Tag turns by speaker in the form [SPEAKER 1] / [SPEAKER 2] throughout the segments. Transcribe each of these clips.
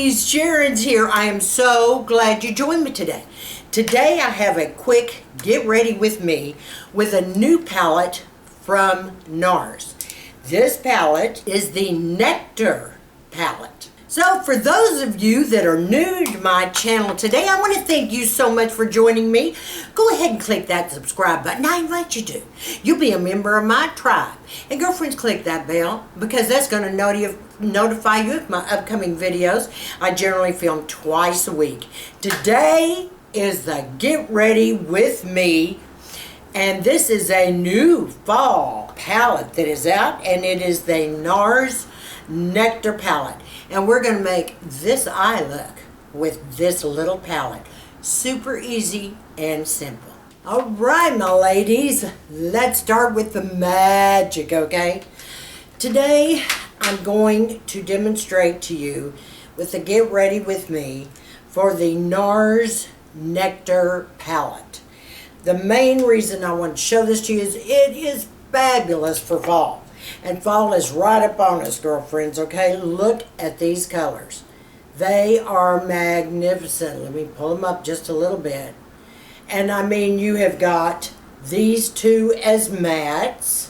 [SPEAKER 1] ladies, Sharon's here. I am so glad you joined me today. Today I have a quick get ready with me with a new palette from Nars. This palette is the Nectar palette. So for those of you that are new to my channel today, I want to thank you so much for joining me. Go ahead and click that subscribe button. I invite you to. You'll be a member of my tribe. And girlfriends, click that bell because that's going to notify you of my upcoming videos. I generally film twice a week. Today is the Get Ready With Me. And this is a new fall palette that is out. And it is the Nars Nectar palette. And we're going to make this eye look with this little palette. Super easy and simple. Alright, my ladies, let's start with the magic, okay? Today, I'm going to demonstrate to you with the Get Ready With Me for the Nars Nectar palette. The main reason I want to show this to you is it is fabulous for fall. And fall is right up on us, girlfriends, okay? Look at these colors. They are magnificent. Let me pull them up just a little bit. And I mean, you have got these two as mattes.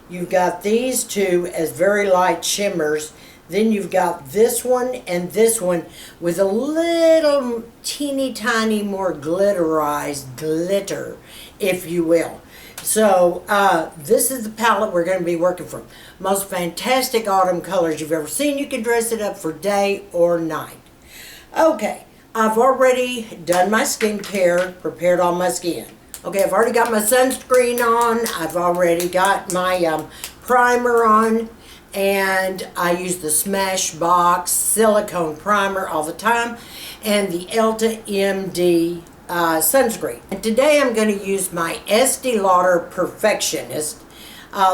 [SPEAKER 1] You've got these two as very light shimmers. Then you've got this one and this one with a little teeny tiny more glitterized glitter, if you will. So, this is the palette we're going to be working from. Most fantastic autumn colors you've ever seen. You can dress it up for day or night. Okay, I've already done my skincare, prepared all my skin. Okay, I've already got my sunscreen on. I've already got my primer on. And I use the Smashbox silicone primer all the time. And the Elta MD sunscreen. And today I'm going to use my Estee Lauder Prefectionist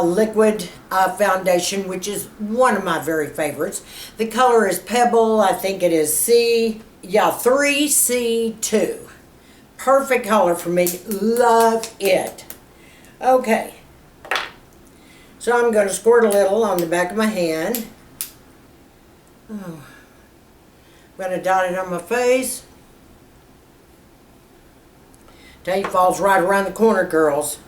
[SPEAKER 1] liquid foundation, which is one of my very favorites. The color is Pebble. I think it is 3C2. Perfect color for me. Love it. Okay. So I'm going to squirt a little on the back of my hand. Oh. I'm going to dot it on my face. Day falls right around the corner, girls.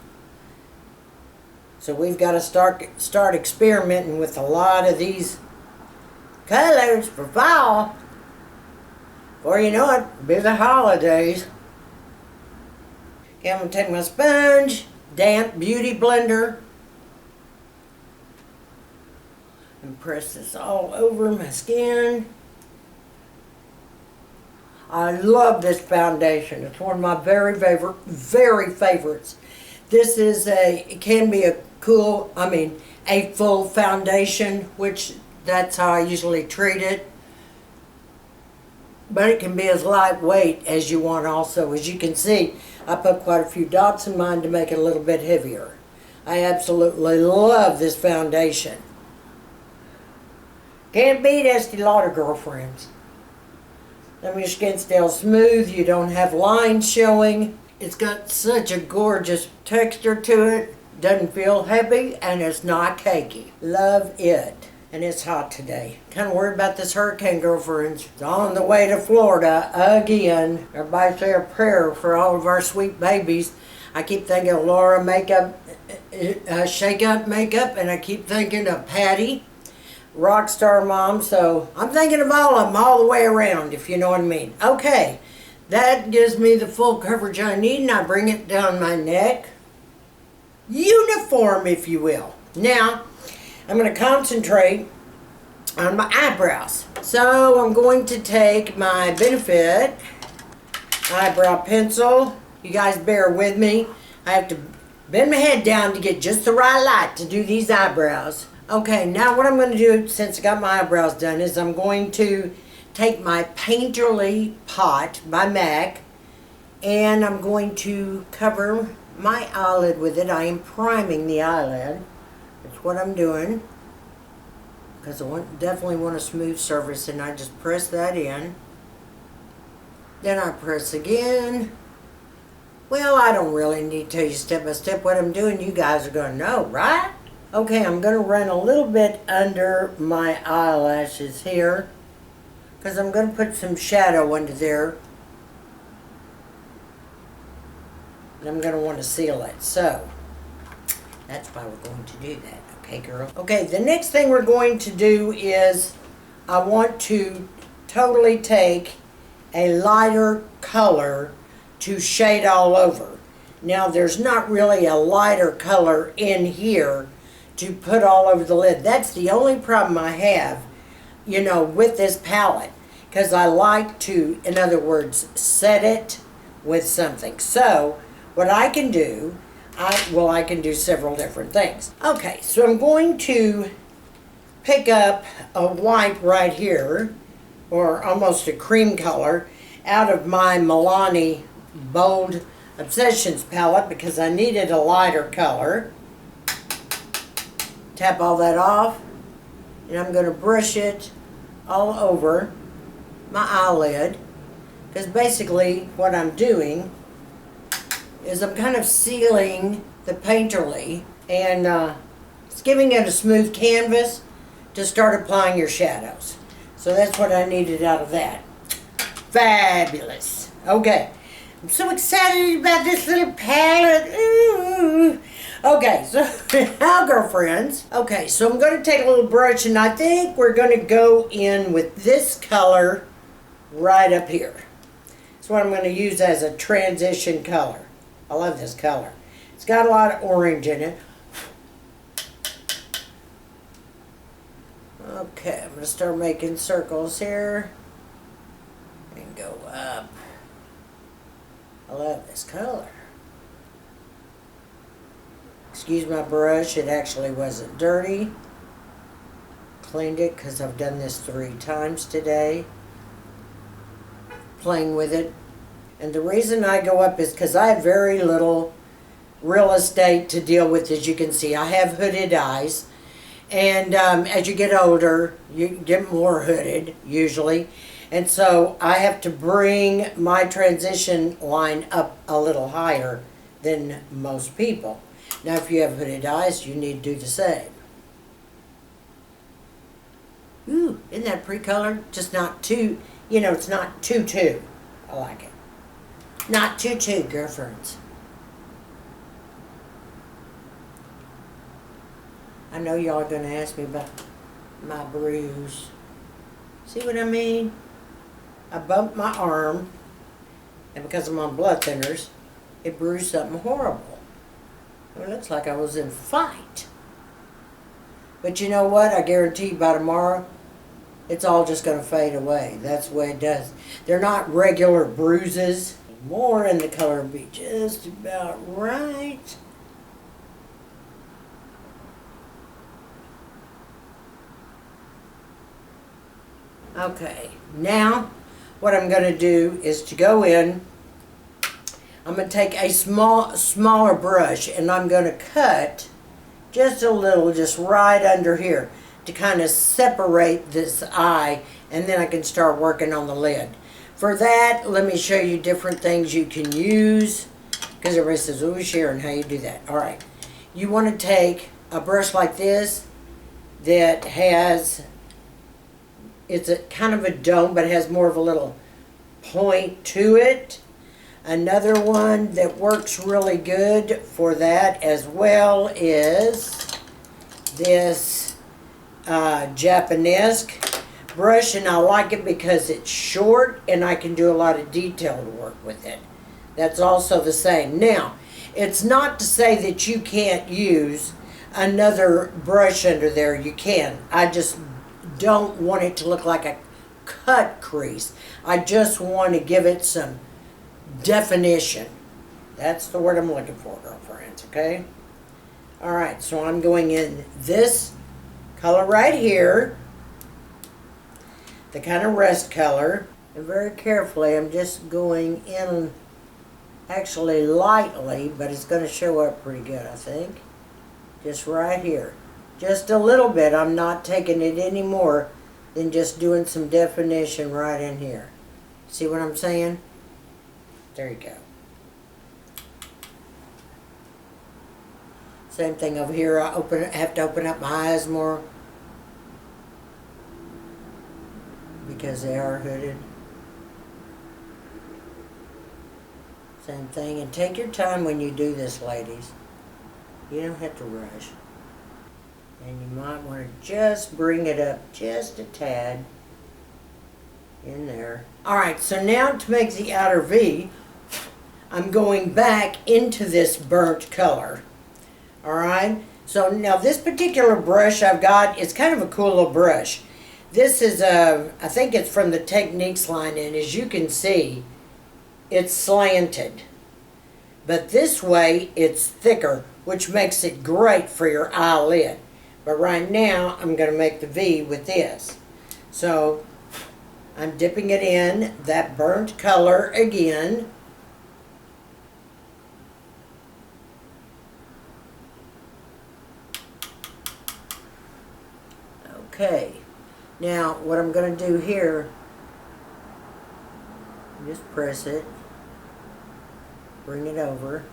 [SPEAKER 1] So we've got to start experimenting with a lot of these colors for fall. Before you know it, be the holidays. Okay, I'm going to take my sponge, damp beauty blender, and press this all over my skin. I love this foundation. It's one of my very favorites. This is it can be a full foundation, which that's how I usually treat it. But it can be as lightweight as you want also. As you can see, I put quite a few dots in mine to make it a little bit heavier. I absolutely love this foundation. Can't beat Estee Lauder, girlfriends. I mean, your skin's still smooth, you don't have lines showing. It's got such a gorgeous texture to it. Doesn't feel heavy and it's not cakey. Love it. And it's hot today. Kind of worried about this hurricane, girlfriends. It's on the way to Florida again. Everybody say a prayer for all of our sweet babies. I keep thinking of Laura Shake Up Makeup, and I keep thinking of Patty, Rockstar Mom, so I'm thinking of all of them all the way around, if you know what I mean. Okay, that gives me the full coverage I need, and I bring it down my neck. Uniform, if you will. Now, I'm going to concentrate on my eyebrows. So, I'm going to take my Benefit eyebrow pencil. You guys bear with me. I have to bend my head down to get just the right light to do these eyebrows. Okay, now what I'm going to do, since I got my eyebrows done, is I'm going to take my Painterly Pot by MAC, and I'm going to cover my eyelid with it. I am priming the eyelid. That's what I'm doing, because I definitely want a smooth surface, and I just press that in. Then I press again. Well, I don't really need to tell you step by step what I'm doing. You guys are going to know, right? Okay, I'm going to run a little bit under my eyelashes here. because I'm going to put some shadow under there. And I'm going to want to seal it. So, that's why we're going to do that. Okay, girl? Okay, the next thing we're going to do is I want to totally take a lighter color to shade all over. Now, there's not really a lighter color in here to put all over the lid. That's the only problem I have, you know, with this palette. Because I like to, in other words, set it with something. So, what I can do, I can do several different things. Okay, so I'm going to pick up a white right here, or almost a cream color, out of my Milanni Bold Obsessions palette because I needed a lighter color. Tap all that off, and I'm going to brush it all over my eyelid, because basically what I'm doing is I'm kind of sealing the painterly, and it's giving it a smooth canvas to start applying your shadows. So that's what I needed out of that. Fabulous. Okay, I'm so excited about this little palette. Ooh. Okay, so now, girlfriends. Okay, so I'm going to take a little brush, and I think we're going to go in with this color right up here. That's what I'm going to use as a transition color. I love this color. It's got a lot of orange in it. Okay, I'm going to start making circles here and go up. I love this color. Excuse my brush, it actually wasn't dirty. Cleaned it because I've done this 3 times today. Playing with it. And the reason I go up is because I have very little real estate to deal with, as you can see. I have hooded eyes. And as you get older, you get more hooded, usually. And so I have to bring my transition line up a little higher than most people. Now, if you have hooded eyes, you need to do the same. Ooh, isn't that pre-colored? Just not too, you know, it's not too. I like it. Not too, girlfriends. I know y'all are going to ask me about my bruise. See what I mean? I bumped my arm, and because I'm on blood thinners, it bruised something horrible. It looks like I was in a fight. But you know what? I guarantee you by tomorrow, it's all just going to fade away. That's the way it does. They're not regular bruises. More in the color would be just about right. Okay, now what I'm going to do is to go in, I'm going to take a smaller brush, and I'm going to cut just a little, just right under here, to kind of separate this eye, and then I can start working on the lid. For that, let me show you different things you can use, because everybody says, oh, Sharon, how you do that? All right, you want to take a brush like this that has, it's a kind of a dome, but it has more of a little point to it. Another one that works really good for that as well is this Japanesque brush, and I like it because it's short and I can do a lot of detailed work with it. That's also the same. Now, it's not to say that you can't use another brush under there. You can. I just don't want it to look like a cut crease. I just want to give it some definition. That's the word I'm looking for, girlfriends, okay? Alright, so I'm going in this color right here, the kind of rust color, and very carefully I'm just going in, actually lightly, but it's going to show up pretty good, I think. Just right here. Just a little bit. I'm not taking it any more than just doing some definition right in here. See what I'm saying? There you go. Same thing over here. I have to open up my eyes more because they are hooded. Same thing, and take your time when you do this, ladies. You don't have to rush. And you might want to just bring it up just a tad in there. Alright, so now to make the outer V, I'm going back into this burnt color. Alright, so now this particular brush I've got is kind of a cool little brush. This is I think it's from the Techniques line, and as you can see, it's slanted. But this way, it's thicker, which makes it great for your eyelid. But right now, I'm going to make the V with this. So, I'm dipping it in that burnt color again. Okay. Now, what I'm going to do here, just press it, bring it over,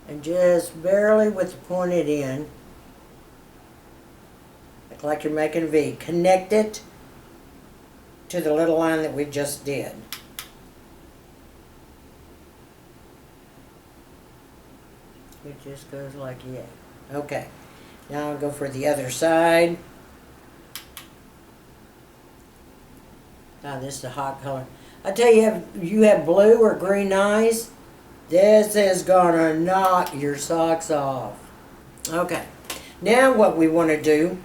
[SPEAKER 1] and just barely with the pointed end, like you're making a V. Connect it to the little line that we just did. It just goes like that. Okay. Now I'll go for the other side. Now this is a hot color. I tell you, if you have blue or green eyes, this is gonna knock your socks off. Okay. Now what we want to do,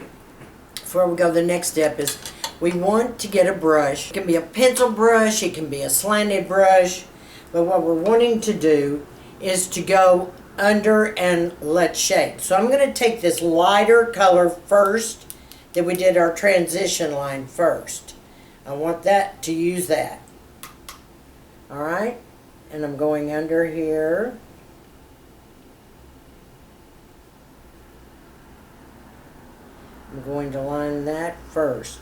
[SPEAKER 1] before we go to the next step, is we want to get a brush. It can be a pencil brush, it can be a slanted brush, but what we're wanting to do is to go under and let shape. So I'm going to take this lighter color first that we did our transition line first. I want that to use that. Alright, and I'm going under here. I'm going to line that first.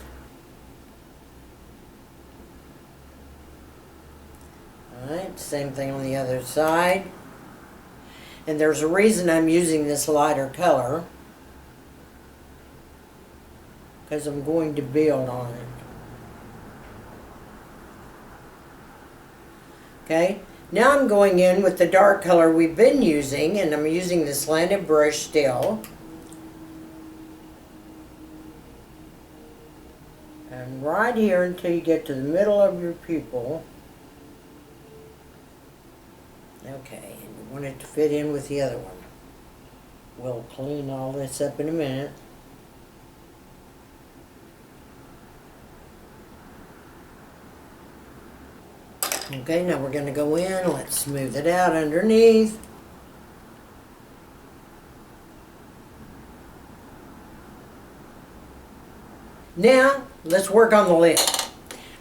[SPEAKER 1] Alright, same thing on the other side. And there's a reason I'm using this lighter color, because I'm going to build on it. Okay, now I'm going in with the dark color we've been using, and I'm using the slanted brush still. And right here until you get to the middle of your pupil. Okay, and you want it to fit in with the other one. We'll clean all this up in a minute. Okay, now we're going to go in. Let's smooth it out underneath. Now, let's work on the lid.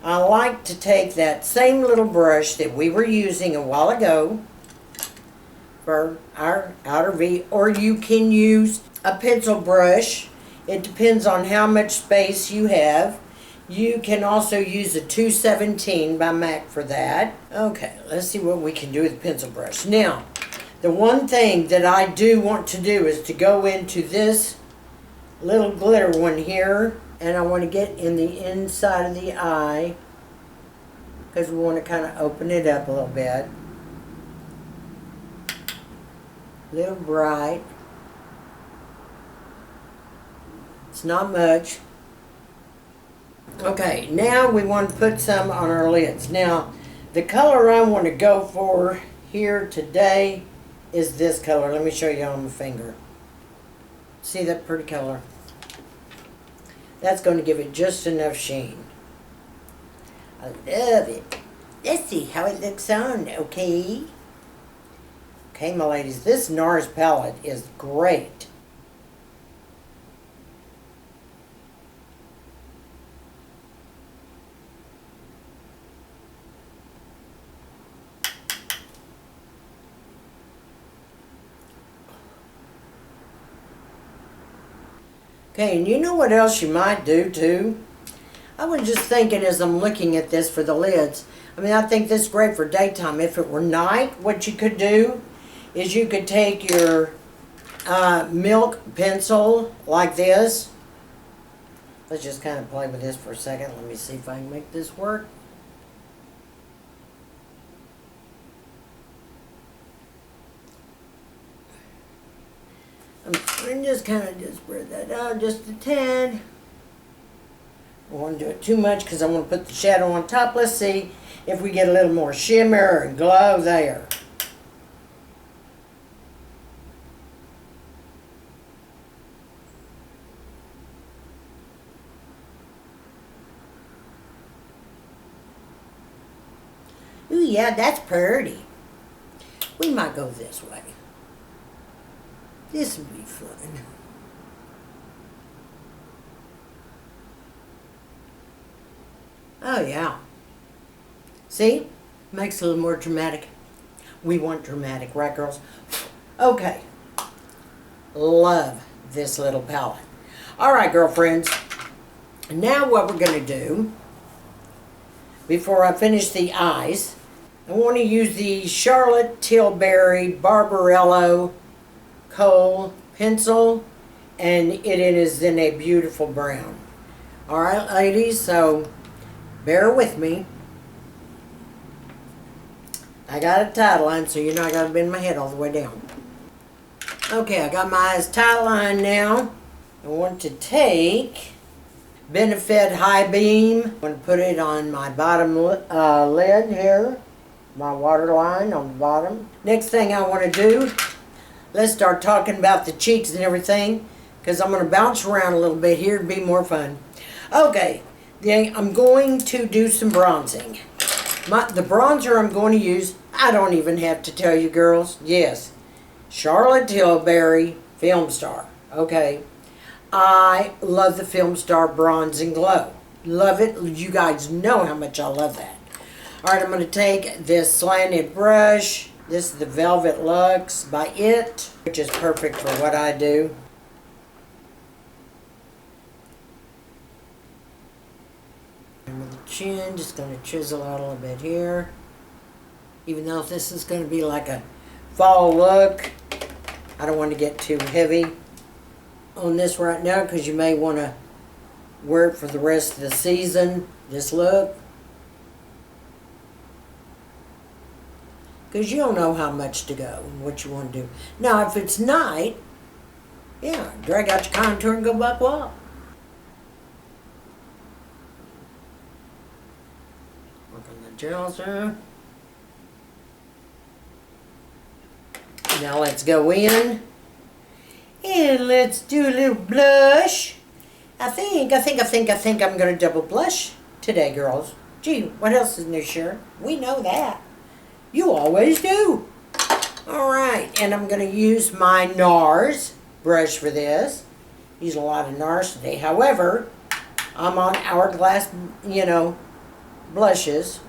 [SPEAKER 1] I like to take that same little brush that we were using a while ago for our outer V, or you can use a pencil brush. It depends on how much space you have. You can also use a 217 by MAC for that. Okay, let's see what we can do with a pencil brush. Now, the one thing that I do want to do is to go into this little glitter one here, and I want to get in the inside of the eye because we want to kind of open it up a little bit. A little bright. It's not much. Okay, now we want to put some on our lids. Now, the color I want to go for here today is this color. Let me show you on my finger. See that pretty color? That's going to give it just enough sheen. I love it. Let's see how it looks on, okay? Okay, my ladies, this Nars palette is great. Okay, and you know what else you might do too? I was just thinking as I'm looking at this for the lids. I mean, I think this is great for daytime. If it were night, what you could do is you could take your milk pencil like this. Let's just kind of play with this for a second. Let me see if I can make this work. I'm just kind of just spread that out just a tad. I don't want to do it too much because I want to put the shadow on top. Let's see if we get a little more shimmer and glow there. Ooh, yeah, that's pretty. We might go this way. This would be fun. Oh, yeah. See? Makes it a little more dramatic. We want dramatic, right, girls? Okay. Love this little palette. All right, girlfriends. Now what we're going to do, before I finish the eyes, I want to use the Charlotte Tilbury Barbarello Kohl pencil, and it is in a beautiful brown. All right, ladies, so bear with me. I got a tight line, so you know I got to bend my head all the way down. Okay, I got my eyes tight line now. I want to take Benefit High Beam. I'm going to put it on my bottom lid here, my waterline on the bottom. Next thing I want to do, let's start talking about the cheeks and everything, because I'm going to bounce around a little bit here to be more fun. Okay, then I'm going to do some bronzing. The bronzer I'm going to use, I don't even have to tell you, girls. Yes, Charlotte Tilbury Film Star. Okay, I love the Film Star Bronze and Glow. Love it. You guys know how much I love that. All right, I'm going to take this slanted brush. This is the Velvet Luxe by It, which is perfect for what I do. And with the chin, just going to chisel out a little bit here. Even though this is going to be like a fall look, I don't want to get too heavy on this right now because you may want to wear it for the rest of the season, this look. Because you don't know how much to go and what you want to do. Now, if it's night, yeah, drag out your contour and go buck wild. Work on the gels there. Now let's go in. And let's do a little blush. I think I'm going to double blush today, girls. Gee, what else is new, Sharon? We know that. You always do. All right, and I'm going to use my Nars brush for this. Using a lot of Nars today. However, I'm on Hourglass, blushes.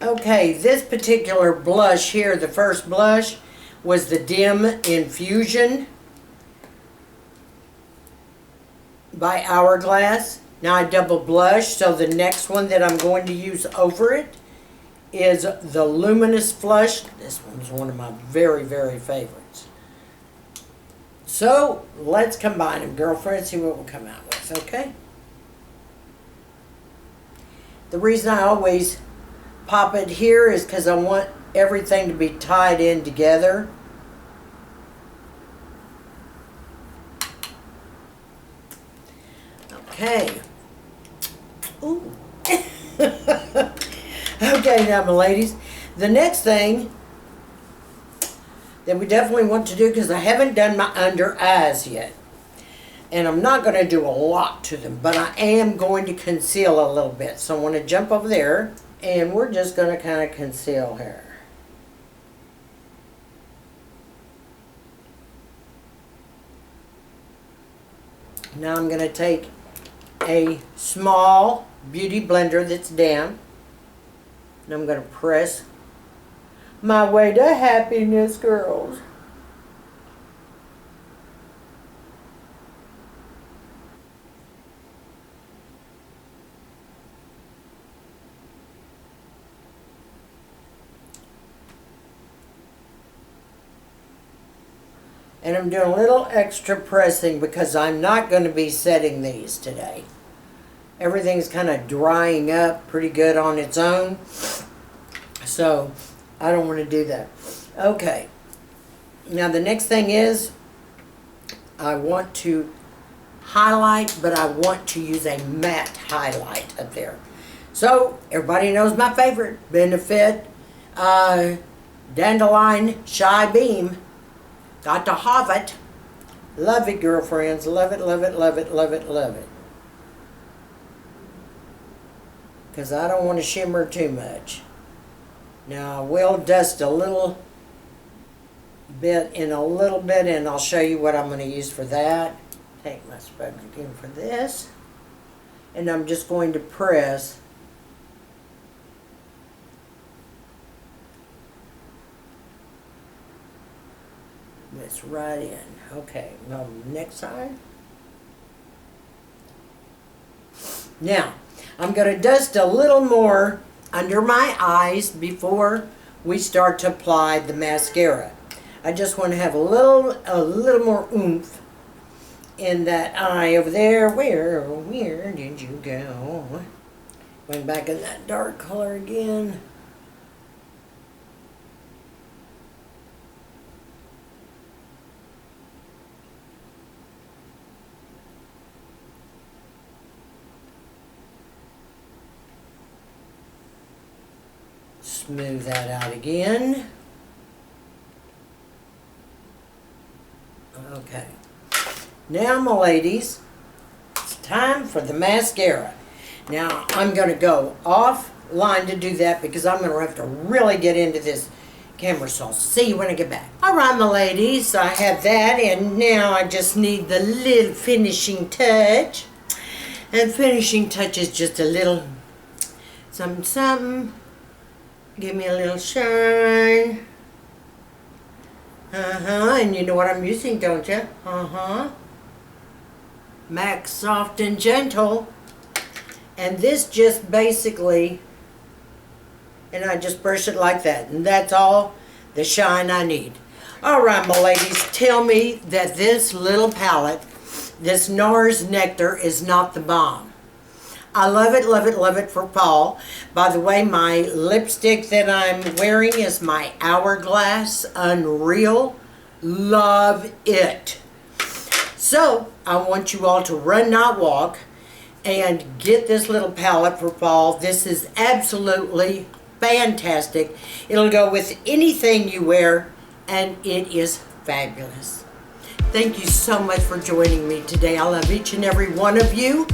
[SPEAKER 1] Okay, this particular blush here, the first blush, was the Dim Infusion by Hourglass. Now I double blush, so the next one that I'm going to use over it is the Luminous Flush. This one's one of my very, very favorites. So, let's combine them, girlfriend, see what we'll come out with, okay? The reason I always pop it here is because I want everything to be tied in together. Okay. Ooh. Okay, now my ladies, the next thing that we definitely want to do, because I haven't done my under eyes yet, and I'm not going to do a lot to them, but I am going to conceal a little bit. So I want to jump over there. And we're just going to kind of conceal here. Now I'm going to take a small beauty blender that's damp. And I'm going to press my way to happiness, girls. And I'm doing a little extra pressing because I'm not going to be setting these today. Everything's kind of drying up pretty good on its own. So I don't want to do that. Okay. Now the next thing is I want to highlight, but I want to use a matte highlight up there. So everybody knows my favorite Benefit Dandelion Shybeam. Got to have it. Love it, girlfriends. Love it, love it, love it, love it, love it. Because I don't want to shimmer too much. Now I will dust a little bit in a little bit, and I'll show you what I'm going to use for that. Take my sponge again for this. And I'm just going to press this right in. Okay, now next side. Now, I'm going to dust a little more under my eyes before we start to apply the mascara. I just want to have a little more oomph in that eye over there. Where did you go? Going back in that dark color again. Smooth that out again. Okay. Now, my ladies, it's time for the mascara. Now, I'm going to go offline to do that because I'm going to have to really get into this camera sauce. See you when I get back. Alright, my ladies, I have that, and now I just need the little finishing touch. And finishing touch is just a little something. Give me a little shine. And you know what I'm using, don't you? MAC Soft and Gentle. And this just basically, and I just brush it like that. And that's all the shine I need. Alright, my ladies, tell me that this little palette, this Nars Nectar, is not the bomb. I love it, love it, love it for fall. By the way, my lipstick that I'm wearing is my Hourglass Unreal. Love it. So, I want you all to run, not walk, and get this little palette for fall. This is absolutely fantastic. It'll go with anything you wear, and it is fabulous. Thank you so much for joining me today. I love each and every one of you.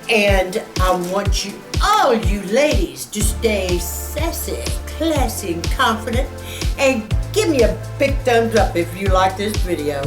[SPEAKER 1] And I want you, all you ladies, to stay sassy, classy, and confident. And give me a big thumbs up if you like this video.